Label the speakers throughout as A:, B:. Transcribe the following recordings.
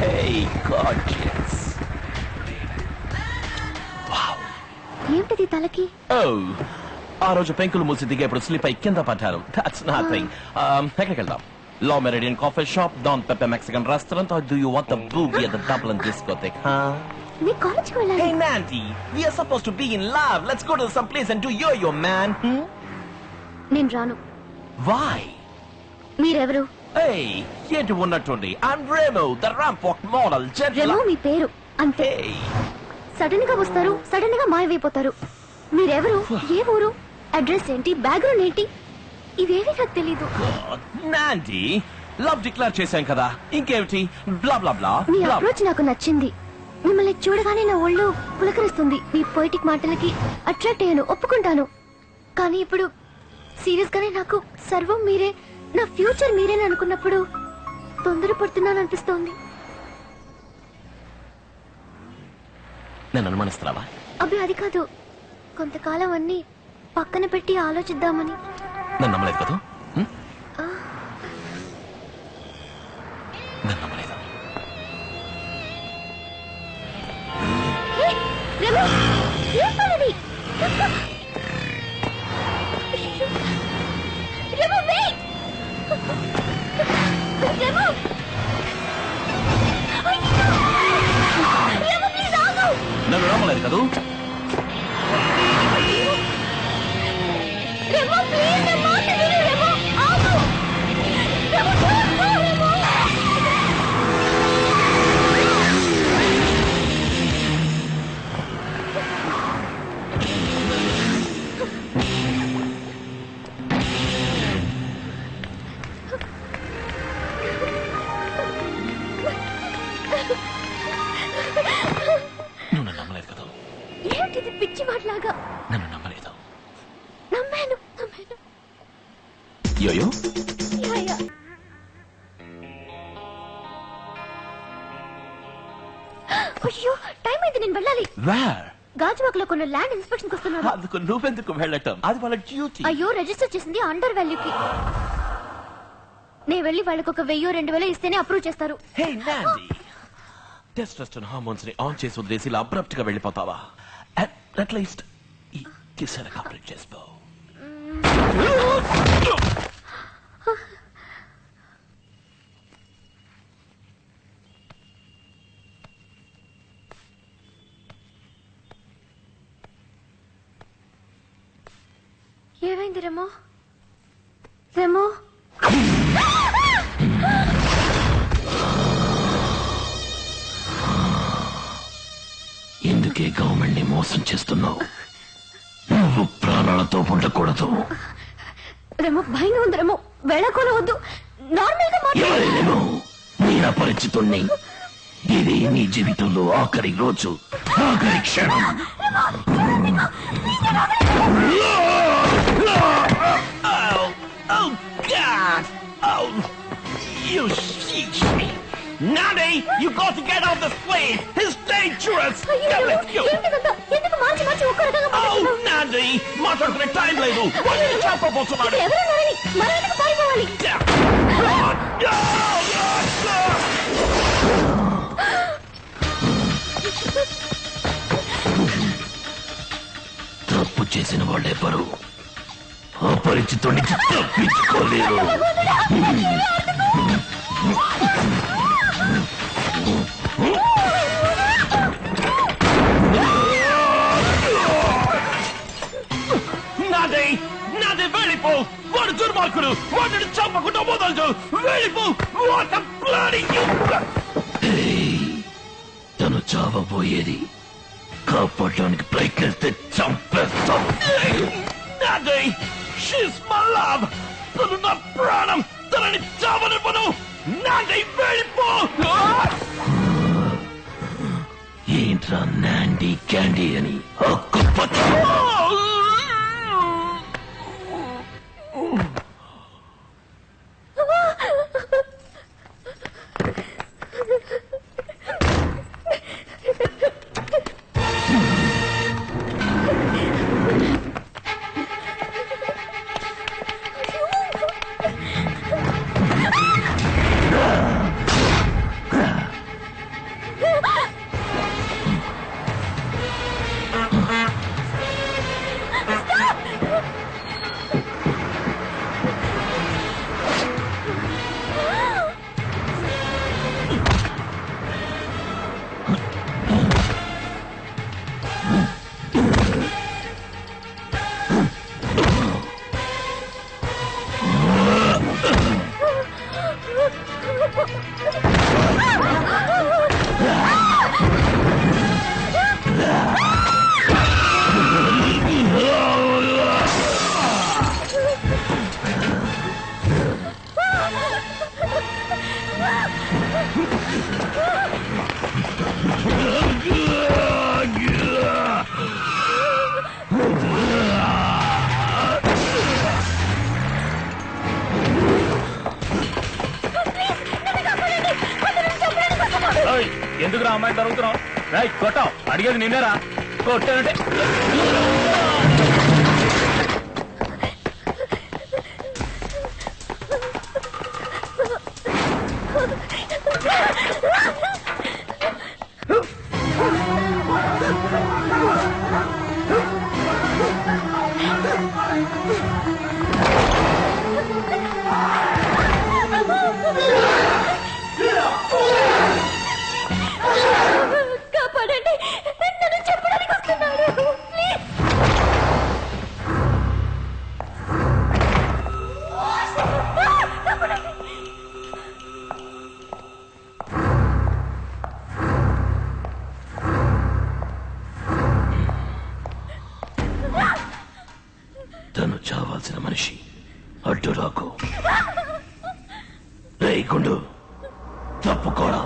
A: Hey, gorgeous. Wow.
B: ఏంటిది తలకి?
A: Oh. ఆ రోజు పెంకులు మూసి దిగేప్పుడు స్లిప్ అయి కింద పడ్డారు. That's nothing. ఎక్కడికి వెళ్దాం? Law Meridian Coffee Shop, Don Pepe Mexican Restaurant, or do you want the boogie at the Dublin discotheque, huh?
B: నీ కాలేజ్కి వెళ్ళాలి.
A: Hey, Mandy, we are supposed to be in love. Let's go to some place and do yo-yo, man.
B: నేను రాను.
A: Why?
B: మీరెవరు?
A: Hey, ఏంటి ఉన్నట్టుండి? I'm Remo, the ramp walk model,
B: Remo మీ పేరు అంతే.
A: Hey.
B: సడన్ గా వస్తారు, సడన్ గా మాయమైపోతారు. మీరెవరు? ఏ ఊరు? అడ్రస్ ఏంటి? బ్యాక్గ్రౌండ్ ఏంటి? ఇవేవి నాకు తెలీదు.
A: నాండి, లవ్ డిక్లేర్ చేశాం కదా, ఇంకేమిటి? బ్లా బ్లా బ్లా.
B: మీ అప్రోచ్ నాకు నచ్చింది. మిమ్మల్ని చూడగానే నా ఒళ్ళు పులకరిస్తుంది. మీ పొయిటిక్ మాటలకి అట్రాక్ట్ అయ్యాను, ఒప్పుకుంటాను. కానీ ఇప్పుడు సీరియస్ గానే నాకు సర్వం మీరే, నా ఫ్యూచర్ మీరేని అనుకున్నప్పుడు తొందరపడుతున్నాను అనిపిస్తోంది.
A: నన్ను అనుమానిస్తున్నావా?
B: అబ్బే అది కాదు, కొంతకాలం అన్ని పక్కన పెట్టి ఆలోచిద్దామని.
A: నన్ను నమ్మలేదు కదా? నన్ను నమ్మలేదు.
B: రెమో, ఏం పనిది? రెమో, వెయిట్! రెమో! రెమో, ప్లీజ్ ఆగు!
A: నన్ను నమ్మలేదు కదా?
B: రెమో, ప్లీజ్ నా మాట విను. రెమో, ఆగు! రెమో, చూసుకో, రెమో!
A: నువ్వు నన్ను నమ్మలేదు కదా?
B: ఏంటిది పిచ్చి మాటలాగా?
A: నన్ను నమ్మలేదు.
B: నమ్మాను.
A: యోయో,
B: యా, యా. అయ్యో, టైం అయింది, నేను వెళ్ళాలి.
A: వేర్?
B: గాజువాకలో కొన్న ల్యాండ్ ఇన్స్పెక్షన్ వస్తున్నారు.
A: అందుకు నువ్వెందుకు వెళ్ళటం? అది వాళ్ళ డ్యూటీ.
B: అయ్యో, రిజిస్టర్ చేసింది అండర్ వాల్యూకి. నేను వెళ్ళి వాళ్ళకి ఒక 1000-2000 ఇస్తేనే అప్రూవ్ చేస్తారు.
A: హే నాండి, టెస్టోస్టెరాన్ హార్మోన్స్ ని ఆన్ చేసి వదిలేసి ఇలా అబ్రప్ట్ గా వెళ్ళిపోతావా? అట్లీస్ట్ ఈ కిస్ అయినా కంప్లీట్ చేసుకో.
B: ఏమైంది రెమో? రెమో,
A: ఎందుకే గవర్నమెంట్ ని మోసం చేస్తున్నావు? నువ్వు ప్రాణాలతో ఉండకూడదు.
B: రెమో, భయంగా ఉంది రెమో. వెళ్ళకూడదు, నార్మల్ గా
A: ఎవరేమో నేను అపరిచితుణ్ణి. ఇది నీ జీవితంలో ఆఖరి రోజు, ఆఖరి క్షణం. Oh God! Oh, you sheesh me! Nanny, you got to get off this plane. It's dangerous. Come with you.
B: ఎందుకు మార్చి మార్చి ఒక్క రకంగా
A: Oh, Nanny, మాట్లాడుకునే టైం లేదు. వాళ్ళు చంపబోతున్నారు.
B: ఎవరన్నారని మనం ఎందుకు పారిపోవాలి?
A: తప్పు చేసిన వాళ్ళెవరు అపరిచితుడి నుంచి తప్పించుకోలేరు. నాదే నాదే వెళ్ళిపో. వాడు దుర్మార్గుడు, వాడిని చంపకుండా వదలదు. వెళ్ళిపో. తను చావబోయేది, కాపాడడానికి ప్రయత్నిస్తే చంపేస్తాం. నాదే, షీస్ మై లవ్. తను నా ప్రాణం. తనని చావనివ్వను. నాదే, వెళ్ళిపో. ఏంట్రా నాండి క్యాండీ అని హక్కుపచ్చు.
C: ఎందుకు రా అమ్మాయి తరుగుతున్నావు? కొట్టావు, అడిగేది నిన్నేరా. కొట్టానంటే
B: కాపాడండి, నన్ను చెప్పడానికి వస్తున్నాడు. ప్లీజ్.
A: తను చావాల్సిన మనిషి అడ్డు రాకు. రేయ్ గుండు, తప్పుకోడా.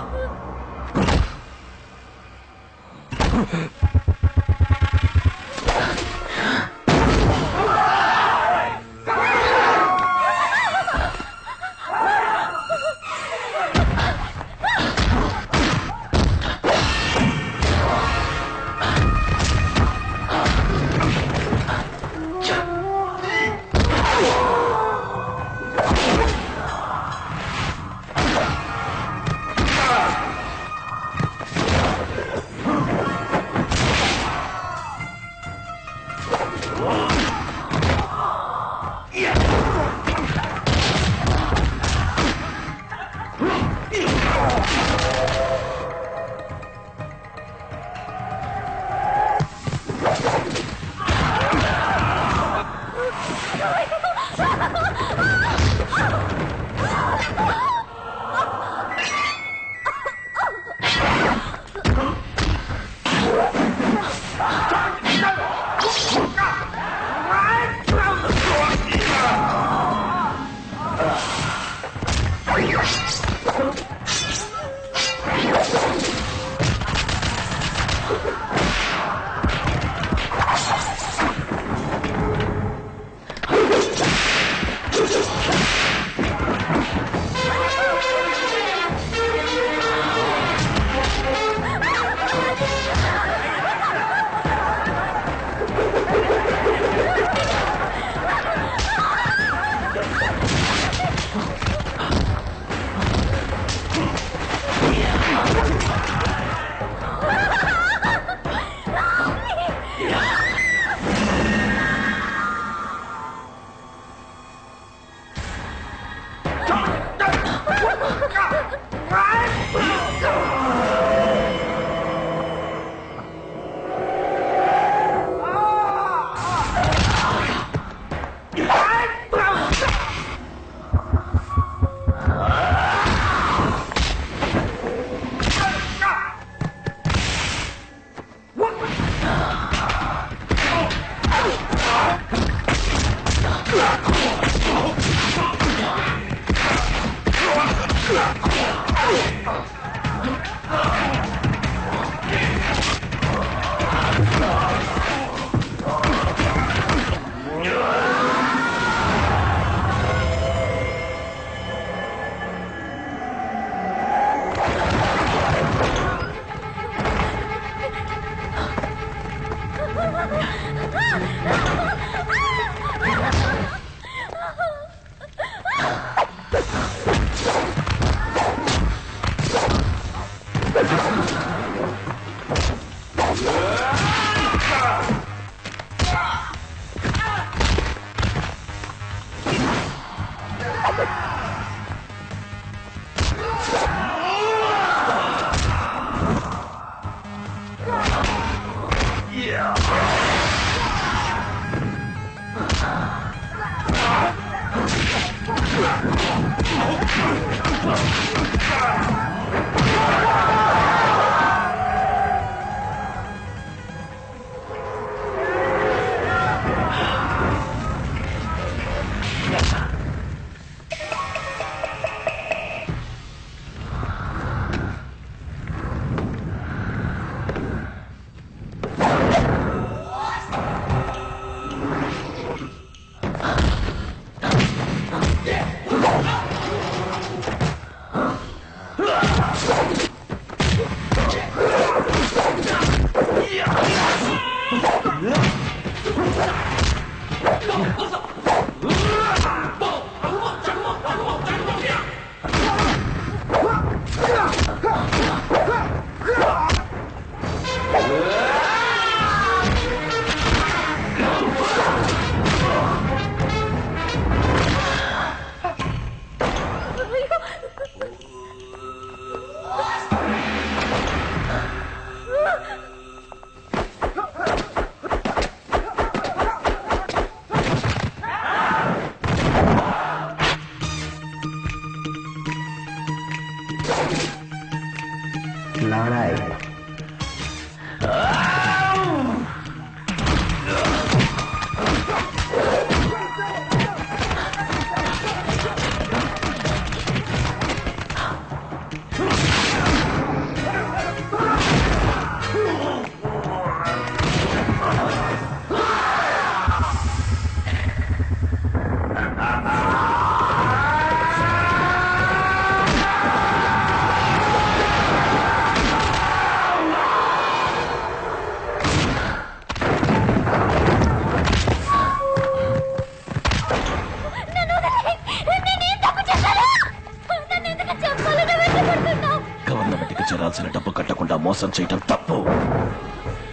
A: చేరాల్సిన డబ్బు కట్టకుండా మోసం చేయటం తప్పు.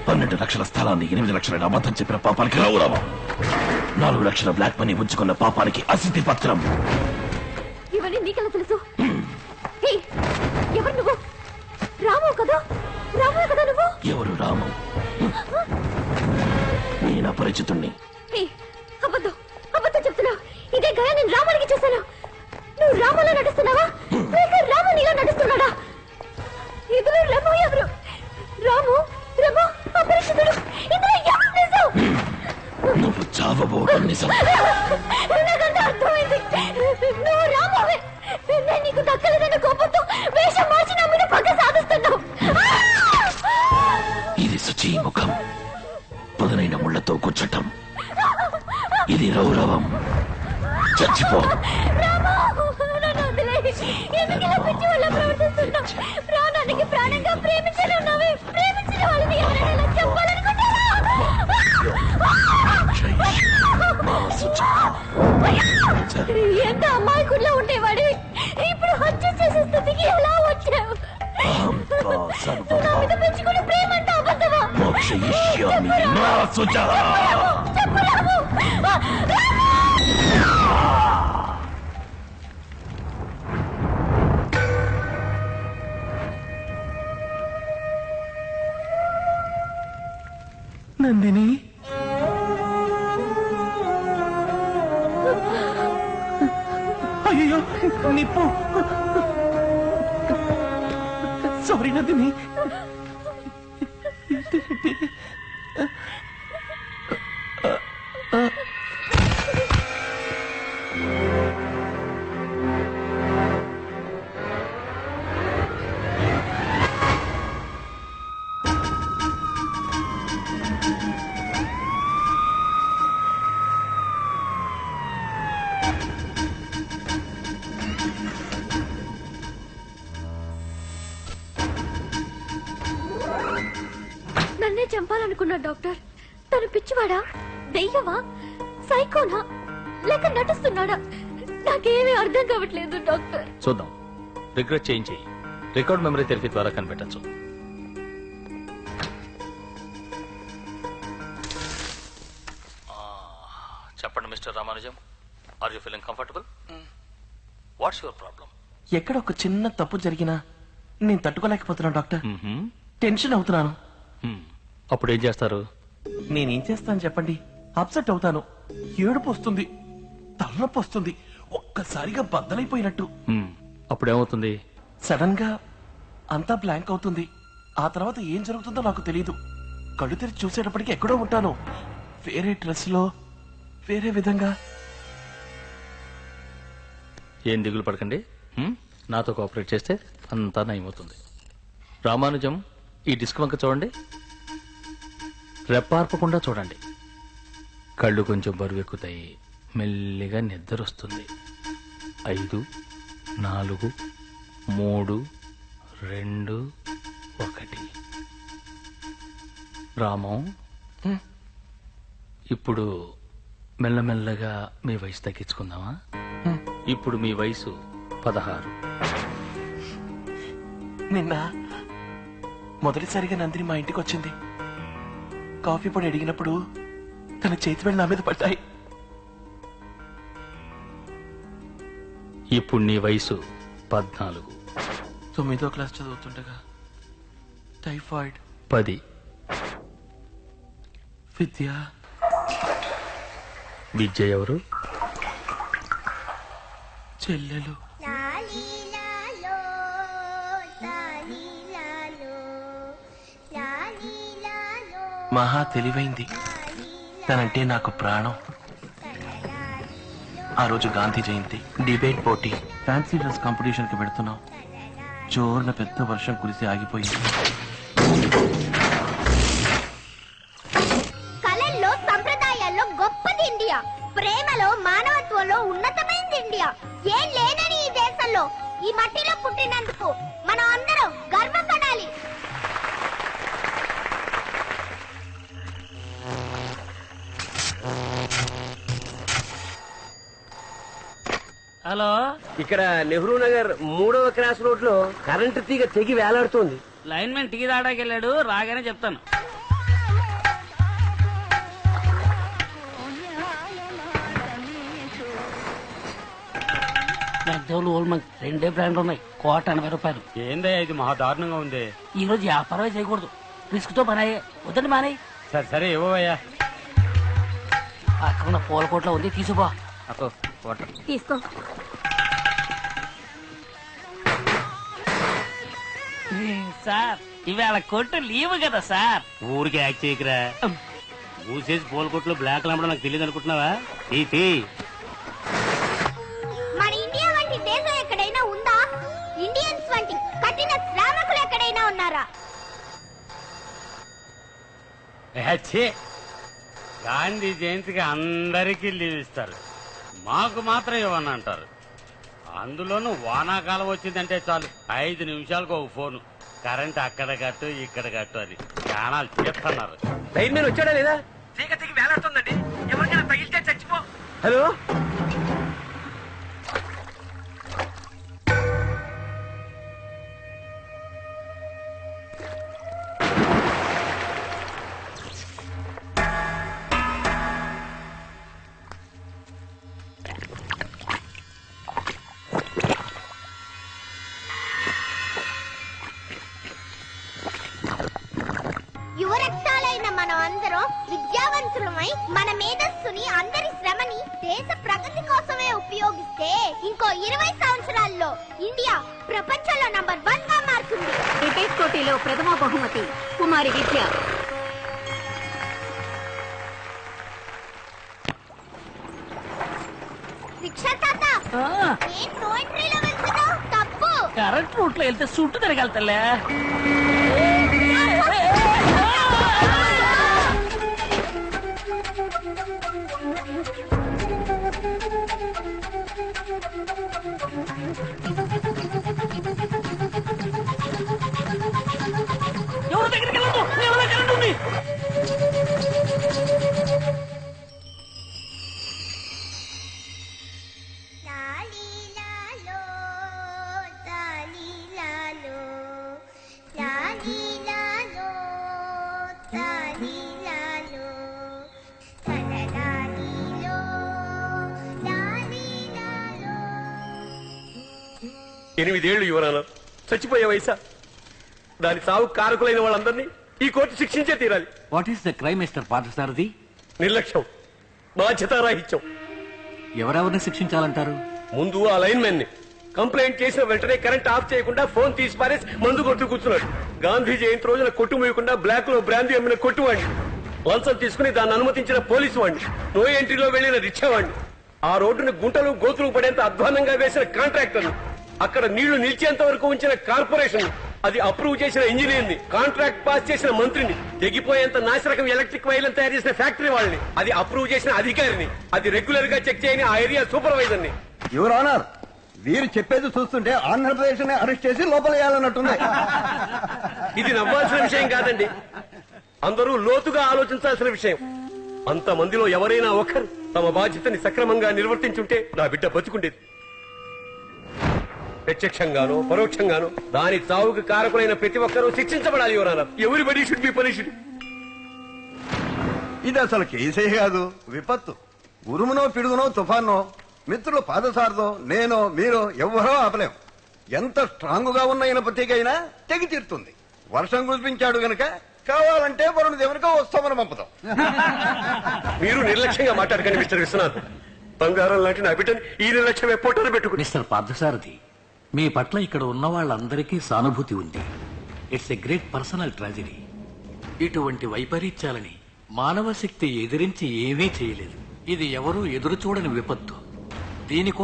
A: 12 లక్షల స్థలాన్ని 8 లక్షల అబద్ధం చెప్పిన పాపానికి రౌరవం. 4 లక్షల బ్లాక్ మనీ ఉంచుకున్న పాపానికి అసిద్ధి పత్రం.
B: ఇవన్నీ నీకెలా తెలుసు? ఎవరు నువ్వు? రాము కదా? రాము కదా నువ్వు?
A: ఎవరు రాము? నేను అపరిచితుణ్ణి.
B: అబద్ధం అబద్ధం చెప్తున్నావు. ఇదే గయా నేను రామునికి చేశాను. నువ్వు రాములో నడుస్తున్నావా లేక రాము నీలో నడుస్తున్నాడా? ఇందులో రాము ఎవరు? రాము రాము అపరిచితుడు. ఇందులో ఎవరు నిజం?
A: నువ్వు చావబోవడం నిజం.
B: నాకంటే అర్థమైంది. నువ్వు రామువే. నేను నీకు దక్కలేదన్న కోపంతో వేషం మార్చి నా మీద పగ సాధిస్తున్నావు.
A: ఇది శుచి ముఖం, పదునైన ముళ్లతో కూర్చటం. ఇది రౌరవం. చచ్చిపో.
B: ప్రాణానికి ప్రాణంగా ప్రేమించను. ప్రేమించిన వాళ్ళని ఎవరైనా చెప్పాలనుకుంటారా? ఎంత అమ్మాయికుల్లో ఉండేవాడు, ఇప్పుడు హత్య చేసే స్థితికి ఎలా వచ్చావు? నా మీద పెంచుకుని ప్రేమ అంటే అబద్ధమా? చెప్పరాము.
A: నందిని, అయ్యో నిప్పు. సారీ నందిని.
B: నన్నే చంపాలనుకున్నా డాక్టర్. తను పిచ్చివాడా, దెయ్యమా, సైకోనా లేక నటిస్తున్నాడా? నాకేమీ అర్థం కావట్లేదు డాక్టర్.
C: చూద్దాం, రిగ్రెట్ చేయించి రికార్డ్ మెమరీ థెరపీ ద్వారా కనిపెట్టచ్చు. చెప్పండి mister Ramanujam, are you feeling comfortable? What's your problem?
A: ఎక్కడ ఒక చిన్న తప్పు జరిగినా నేను తట్టుకోలేకపోతున్నాను డాక్టర్. టెన్షన్ అవుతున్నాను.
C: అప్పుడు ఏం చేస్తారు?
A: నేనేం చేస్తాను చెప్పండి? అప్సెట్ అవుతాను, ఏడుపు వస్తుంది, తలనొప్పి వస్తుంది, ఒక్కసారిగా బద్దలైపోయినట్టు.
C: అప్పుడేమవుతుంది?
A: సడన్ గా అంతా బ్లాంక్ అవుతుంది. ఆ తర్వాత ఏం జరుగుతుందో నాకు తెలియదు. కళ్ళు తెరిచి చూసేటప్పటికి ఎక్కడో ఉంటాను, వేరే డ్రెస్ లో, వేరే విధంగా.
C: ఏం దిగులు పడకండి, నాతో కోఆపరేట్ చేస్తే అంతా నయమవుతుంది. రామానుజం, ఈ డిస్క్ వంక చూడండి, రెప్పార్పకుండా చూడండి. కళ్ళు కొంచెం బరువెక్కుతాయి, మెల్లిగా నిద్ర వస్తుంది. 5, 4, 3, 2, 1. రామం, ఇప్పుడు మెల్లమెల్లగా మీ వయసు తగ్గించుకుందామా? ఇప్పుడు మీ వయసు 16.
A: నిన్న మొదటిసారిగా నందిని మా ఇంటికి వచ్చింది. కాఫీ పొడి అడిగినప్పుడు తన చేతి వేళ్ళు నా మీద పడ్డాయి.
C: ఇప్పుడు నీ వయసు 14.
A: 9వ క్లాస్ చదువుతుండగా టైఫాయిడ్.
C: 10.
A: విద్య.
C: విద్య ఎవరు?
A: చెల్లెలు. మహా తెలివైంది. తనంటే నాకు ప్రాణం. ఆ రోజు గాంధీ జయంతి, డిబేట్ పోటీ, ఫ్యాన్సీ డ్రెస్ కాంపిటీషన్ కి పెడుతున్నాం. జోరున పెద్ద వర్షం కురిసి ఆగిపోయింది.
B: కళల్లో సంప్రదాయాల్లో గొప్పది ఇండియా. ప్రేమలో మానవత్వంలో ఉన్నతమైనది ఇండియా. ఏం లేనని ఈ దేశంలో ఈ మట్టిలో పుట్టినందుకు మనం అందరం గర్వపడాలి.
D: హలో,
E: ఇక్కడ నెహ్రూ నగర్ 3వ క్రాస్ రోడ్ లో కరెంటు తీగ తెగి వేలాడుతోంది.
D: లైన్ మ్యాన్ టీ తాడాకి వెళ్ళాడు, రాగానే చెప్తాను. పెద్దోళ్ళు ఓల్మంగ్ 2 బ్రాండ్లు ఉన్నాయి, 180 రూపాయలు.
F: ఏందే ఇది మహా దారుణంగా ఉంది.
D: ఈ రోజు వ్యాపారమే చేయకూడదు, రిస్క్ తో పనాయే. వద్దండి మానే.
F: సరే సరే ఇవ్వయ్యా.
D: అక్కడ పూల కోట్లో ఉంది, తీసుకో.
F: అక్కో వాటర్
B: తీసుకో.
D: సార్ ఇవాళ కొట్టు లీవ్ కదా సార్.
F: ఊరికి యాక్ట్ చేయకరా. మూసేసి పూల కొట్లు బ్లాక్ అమ్మడం నాకు తెలియదు అనుకుంటున్నావా? తీ
B: మన ఇండియా వంటి దేశం ఎక్కడైనా ఉందా? ఇండియన్స్ వంటి కఠిన శ్రామికులు ఎక్కడైనా ఉన్నారా?
F: ఛీ! గాంధీ జయంతికి అందరికీ లీవ్ ఇస్తారు, మాకు మాత్రం ఇవ్వని అంటారు. అందులోనూ వానాకాలం వచ్చిందంటే చాలు 5 నిమిషాలకు ఒక ఫోను, కరెంట్ అక్కడ కట్టు ఇక్కడ కట్టు అని ప్రాణాలు చేస్తున్నారు.
E: లైన్ మ్యాన్ వచ్చాడా లేదా?
F: తీగ తీగి వేలాడుతుందండి, ఎవరికైనా తగిలితే చచ్చిపో.
E: హలో,
B: యువరక్తాలైన మనం అందరం విద్యావంతులమై మన మేధస్సుని అందరి శ్రమని దేశ ప్రగతి కోసమే ఉపయోగిస్తే ఇంకో 20 సంవత్సరాల్లో ఇండియా ప్రపంచంలో నంబర్ 1 గా మారుతుంది.
G: క్రికెట్ పోటీలో ప్రథమ బహుమతి కుమారి విద్య.
B: శిక్ష తాత, ఏం నో ఎంట్రీలో వెళ్తున్నావు? తప్పు.
D: కరెంట్ రూట్ లో వెళ్తే సుట్టు తిరగలుగుతలే. ఎవరి దగ్గరికి వెళ్ళదు, ఎవరి దగ్గర ఉంటుంది.
E: ఎనిమిదేళ్లు యువరాన చచ్చిపోయే వయసా? దాని సాగు కారకులైన వాళ్ళందరినీ ఈ కోర్టు శిక్షించే తీరాలి.
H: What is the crime mister Parthasarathi?
E: నిర్లక్ష్యం, బాధ్యతారాహిత్యం.
H: ఎవరెవరిని శిక్షించాలంటారు?
E: ముందు ఆ లైన్ మెన్ ని. కంప్లైంట్ చేసిన వెంటనే కరెంట్ ఆఫ్ చేయకుండా ఫోన్ తీసి పారేసి మందు కొట్టు కూర్చున్నాడు. గాంధీ జయంతి రోజున కొట్టు మూయకుండా బ్లాక్ లో బ్రాందీ అమ్మిన కొట్టువాడిని, లంచం తీసుకుని దాన్ని అనుమతించిన పోలీసు వాడిని, నో ఎంట్రీలో వెళ్లిన రిక్షా వాడిని, ఆ రోడ్డును గుంటలు గోతులు పడేంత అధ్వానంగా వేసిన కాంట్రాక్టర్, అక్కడ నీళ్లు నిలిచేంత వరకు ఉంచిన కార్పొరేషన్, అది అప్రూవ్ చేసిన ఇంజనీర్ ని, కాంట్రాక్ట్ పాస్ చేసిన మంత్రిని, తెగిపోయేంత నాశరకం ఎలక్ట్రిక్ వైర్లను తయారు చేసిన ఫ్యాక్టరీ వాళ్ళని, అది అప్రూవ్ చేసిన అధికారిని, అది రెగ్యులర్ గా చెక్ చేయని ఆ ఏరియా సూపర్వైజర్ ని.
I: యువర్ ఆనర్, వీరు చెప్పేది చూస్తుంటే ఆంధ్రప్రదేశ్ ని అరెస్ట్ చేసి లోపల వేయాలన్నట్టుంది.
E: ఇది నవ్వాల్సిన విషయం కాదండి, అందరూ లోతుగా ఆలోచించాల్సిన విషయం. అంత మందిలో ఎవరైనా ఒకరు తమ బాధ్యతని సక్రమంగా నిర్వర్తించుంటే నా బిడ్డ బతుకుండేది. ప్రత్యక్షంగానో పరోక్షంగానో దాని చావుకు కారకులైన ప్రతి ఒక్కరూ శిక్షించబడాలి. Your honour, everybody should be punished.
I: ఇది అసలు కేసే కాదు, విపత్తు. ఉరుమునో పిడుగునో తుఫానో మిత్రులు పాదసారదో నేనో మీరో ఎవ్వరో ఆపలేం. ఎంత స్ట్రాంగ్ గా ఉన్న ఇనపతికైనా తెగి తీరుతుంది. వర్షం కురిపించాడు గనక కావాలంటే వరుణ దేవునికో వస్తామని పంపుతాం.
E: మీరు నిర్లక్ష్యంగా మాట్లాడకండి మిస్టర్ విశ్వనాథ్. బంగారం లాంటి నా బిడ్డని ఈ నిర్లక్ష్యమే పొట్టను పెట్టుకుని.
H: మిస్టర్ పార్థసారథి, మీ పట్ల ఇక్కడ ఉన్న వాళ్ళందరికీ సానుభూతి ఉంది. It's a great personal tragedy. ఇటువంటి వైపరీత్యాలని మానవ శక్తి ఎదిరించి ఏమీ చేయలేదు. ఇది ఎవరూ ఎదురు చూడని విపత్తు. దీనికోసం